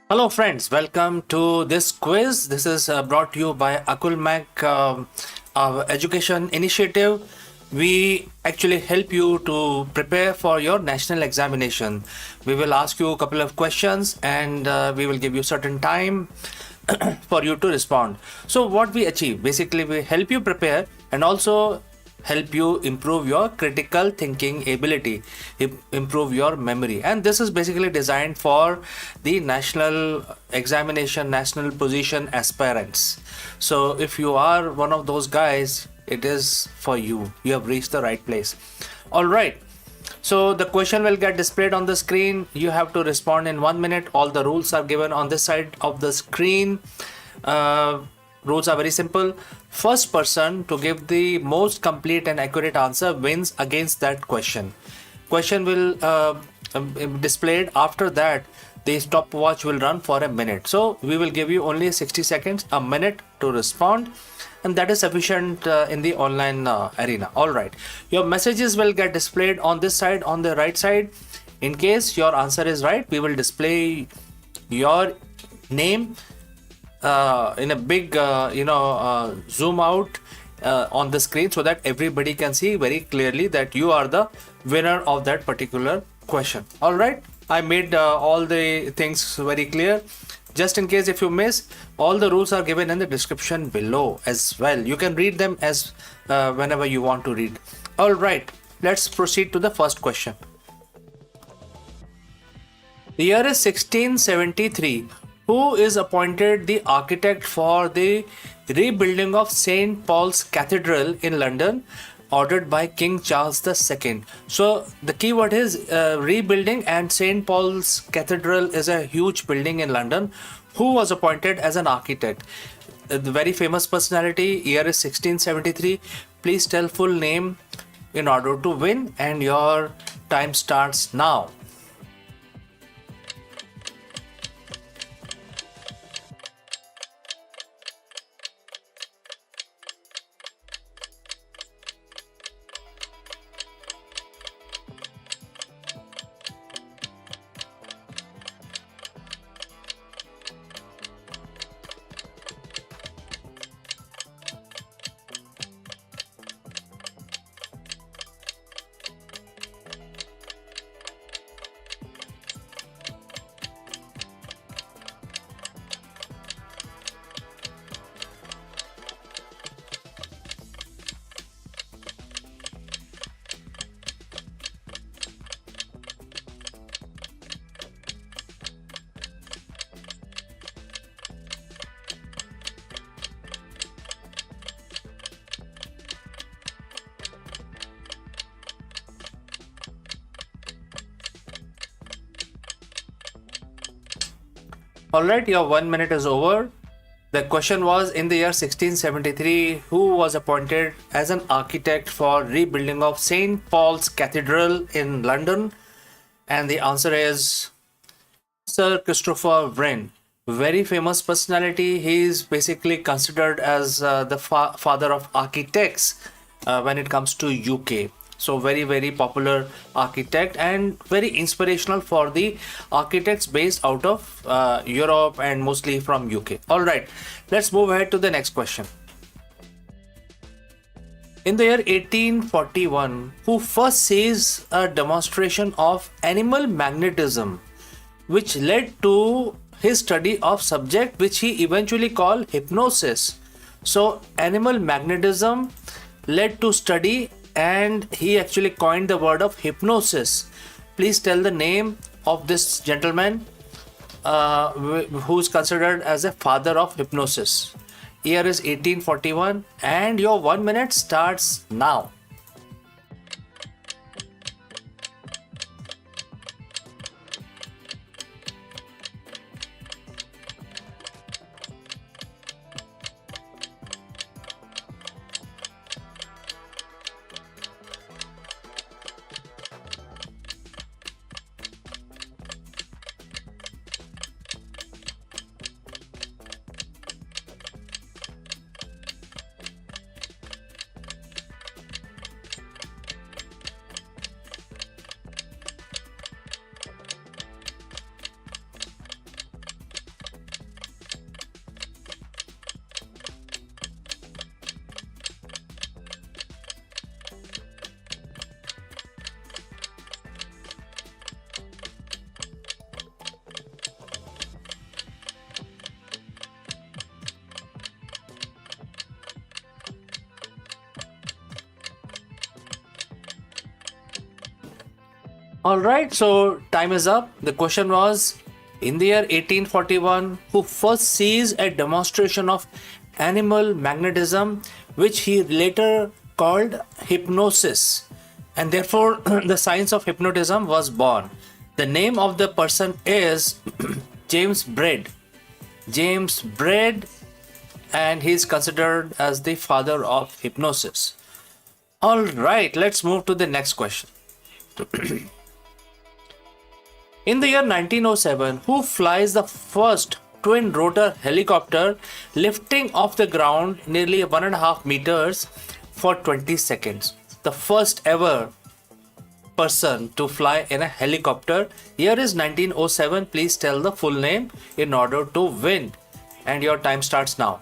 Hello, friends. Welcome to this quiz. This is brought to you by Akul Mac, our education initiative. We actually help you to prepare for your national examination. We will ask you a couple of questions and we will give you certain time for you to respond. So, what we achieve basically, we help you prepare and also help you improve your critical thinking ability, improve your memory. And this is basically designed for the national examination, national position aspirants. So if you are one of those guys, it is for you. You have reached the right place. All right. So the question will get displayed on the screen. You have to respond in 1 minute. All the rules are given on this side of the screen. Rules are very simple. First person to give the most complete and accurate answer wins against that question. Question will be displayed. After that, the stopwatch will run for a minute. So we will give you only 60 seconds, a minute to respond, and that is sufficient in the online arena. All right. Your messages will get displayed on this side, on the right side. In case your answer is right, we will display your name in a big zoom out on the screen so that everybody can see very clearly that you are the winner of that particular question. All right, I made all the things very clear. Just in case if you miss, all the rules are given in the description below as well. You can read them as whenever you want to read. All right, let's proceed to the first question. The year is 1673. Who is appointed the architect for the rebuilding of St. Paul's Cathedral in London, ordered by King Charles II? So the keyword is rebuilding, and St. Paul's Cathedral is a huge building in London. Who was appointed as an architect? The very famous personality, year is 1673. Please tell full name in order to win, and your time starts now. Alright, your 1 minute is over. The question was, in the year 1673, who was appointed as an architect for rebuilding of St. Paul's Cathedral in London? And the answer is Sir Christopher Wren. Very famous personality. He is basically considered as the father of architects when it comes to UK. So very popular architect and very inspirational for the architects based out of Europe and mostly from UK. All right, let's move ahead to the next question. In the year 1841, who first sees a demonstration of animal magnetism, which led to his study of subject which he eventually called hypnosis. So animal magnetism led to study, and he actually coined the word of hypnosis. Please tell the name of this gentleman who is considered as a father of hypnosis. Year is 1841, and your 1 minute starts now. All right, so time is up. The question was, in the year 1841, who first sees a demonstration of animal magnetism, which he later called hypnosis, and therefore the science of hypnotism was born. The name of the person is James Braid. James Braid, and he is considered as the father of hypnosis. All right, let's move to the next question. In the year 1907, who flies the first twin rotor helicopter lifting off the ground nearly 1.5 meters for 20 seconds? The first ever person to fly in a helicopter. Year is 1907. Please tell the full name in order to win. And your time starts now.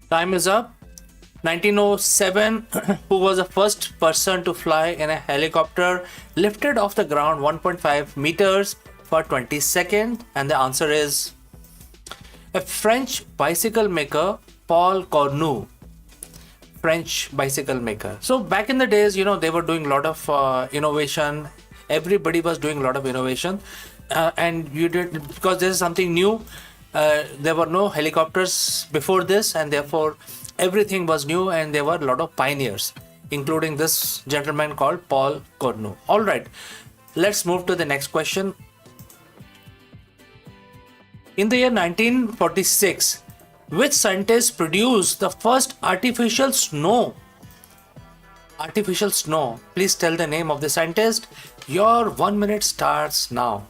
Time is up. 1907, who was the first person to fly in a helicopter lifted off the ground 1.5 meters for 20 seconds? And the answer is a French bicycle maker, Paul Cornu. French bicycle maker. So back in the days, they were doing a lot of innovation. Everybody was doing a lot of innovation, and you did, because this is something new. There were no helicopters before this, and therefore everything was new, and there were a lot of pioneers, including this gentleman called Paul Cornu. All right, let's move to the next question. In the year 1946, which scientist produced the first artificial snow? Artificial snow. Please tell the name of the scientist. Your 1 minute starts now.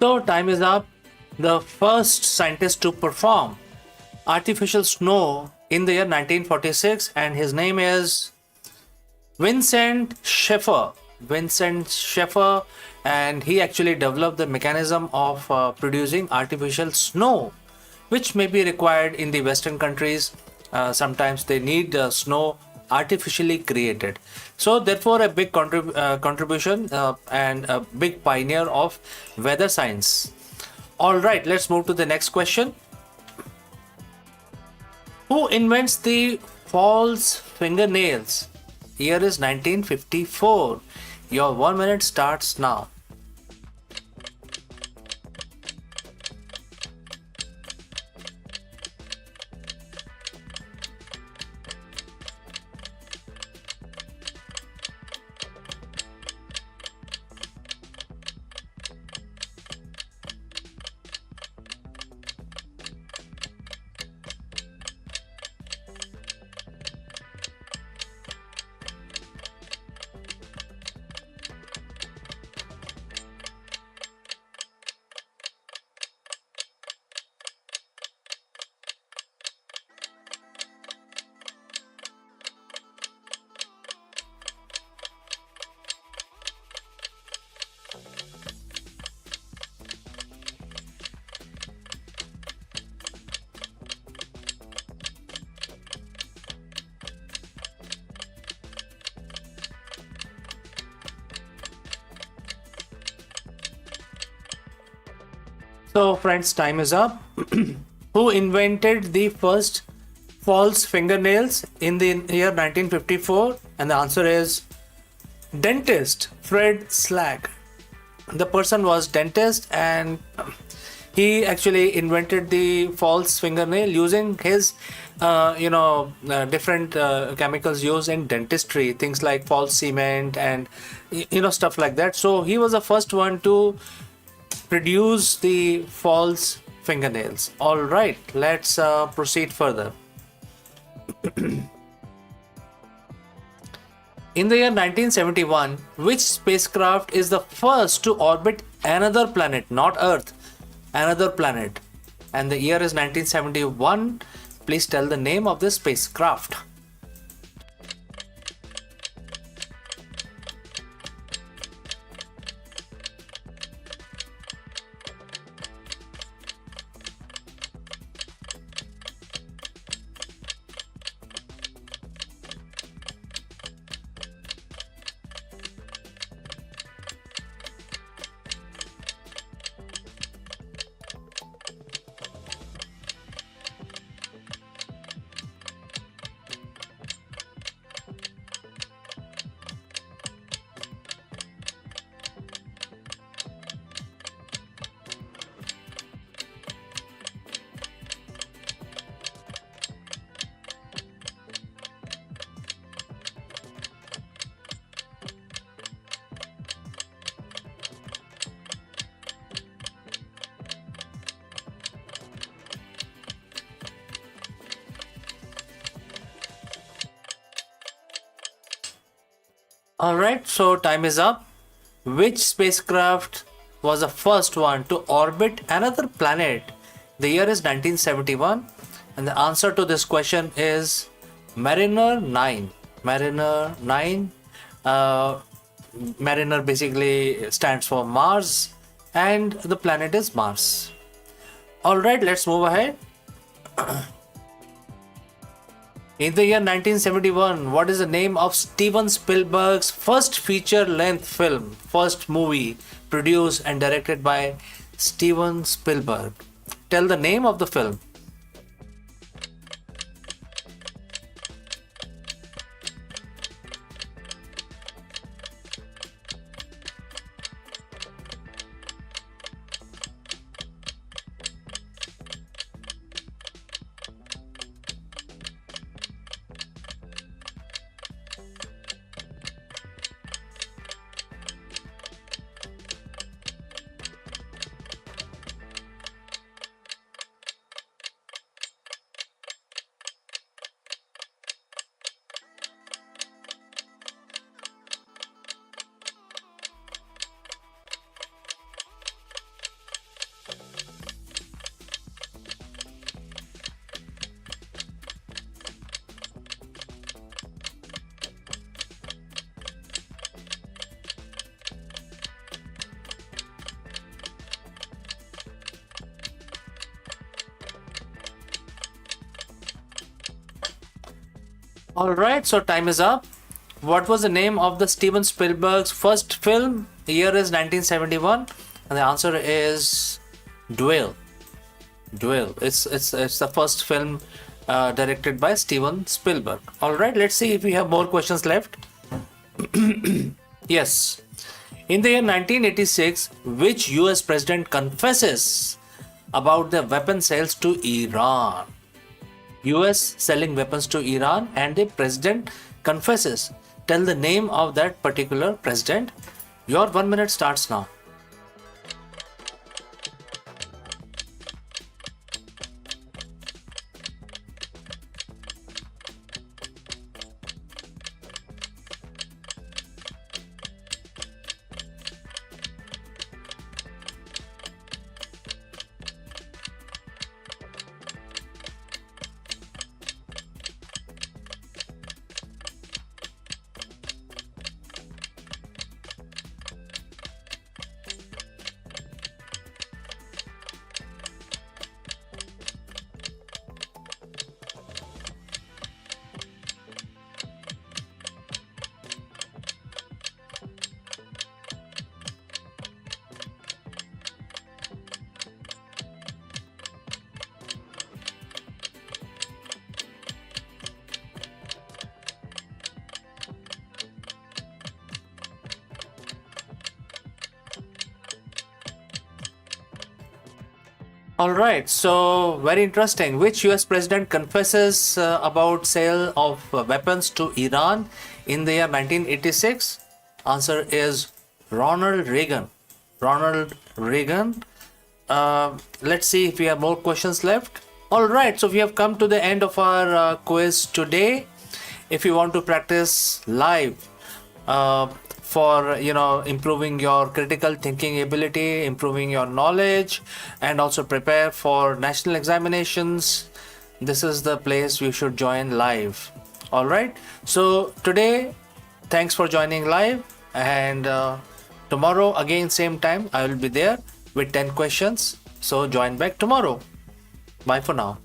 So time is up. The first scientist to perform artificial snow in the year 1946, and his name is Vincent Schaeffer. Vincent Schaeffer, and he actually developed the mechanism of producing artificial snow, which may be required in the Western countries. Sometimes they need snow artificially created. So therefore a big contribution and a big pioneer of weather science. All right, let's move to the next question. Who invents the false fingernails? Year is 1954. Your 1 minute starts now. So, friends, time is up. Who invented the first false fingernails in the year 1954? And the answer is dentist Fred Slag. The person was dentist, and he actually invented the false fingernail using his different chemicals used in dentistry, things like false cement and stuff like that. So he was the first one to produce the false fingernails. All right, let's proceed further. In the year 1971, which spacecraft is the first to orbit another planet, not Earth, another planet? And the year is 1971. Please tell the name of this spacecraft. All right, so time is up. Which spacecraft was the first one to orbit another planet? The year is 1971, and the answer to this question is Mariner 9. Mariner 9. Mariner basically stands for Mars, and the planet is Mars. All right, let's move ahead. In the year 1971, what is the name of Steven Spielberg's first feature-length film, first movie produced and directed by Steven Spielberg? Tell the name of the film. All right, so time is up. What was the name of the Steven Spielberg's first film? The year is 1971, and the answer is Duel. Duel. It's the first film directed by Steven Spielberg. All right, let's see if we have more questions left. Yes. In the year 1986, which US president confesses about the weapon sales to Iran? US selling weapons to Iran, and the president confesses. Tell the name of that particular president. Your 1 minute starts now. All right, so very interesting. Which US president confesses about sale of weapons to Iran in the year 1986? Answer is Ronald Reagan. Ronald Reagan. Let's see if we have more questions left. All right, so we have come to the end of our quiz today. If you want to practice live for improving your critical thinking ability, improving your knowledge, and also prepare for national examinations, this is the place you should join live. All right, so today, thanks for joining live, and tomorrow again same time I will be there with 10 questions, so join back tomorrow. Bye for now.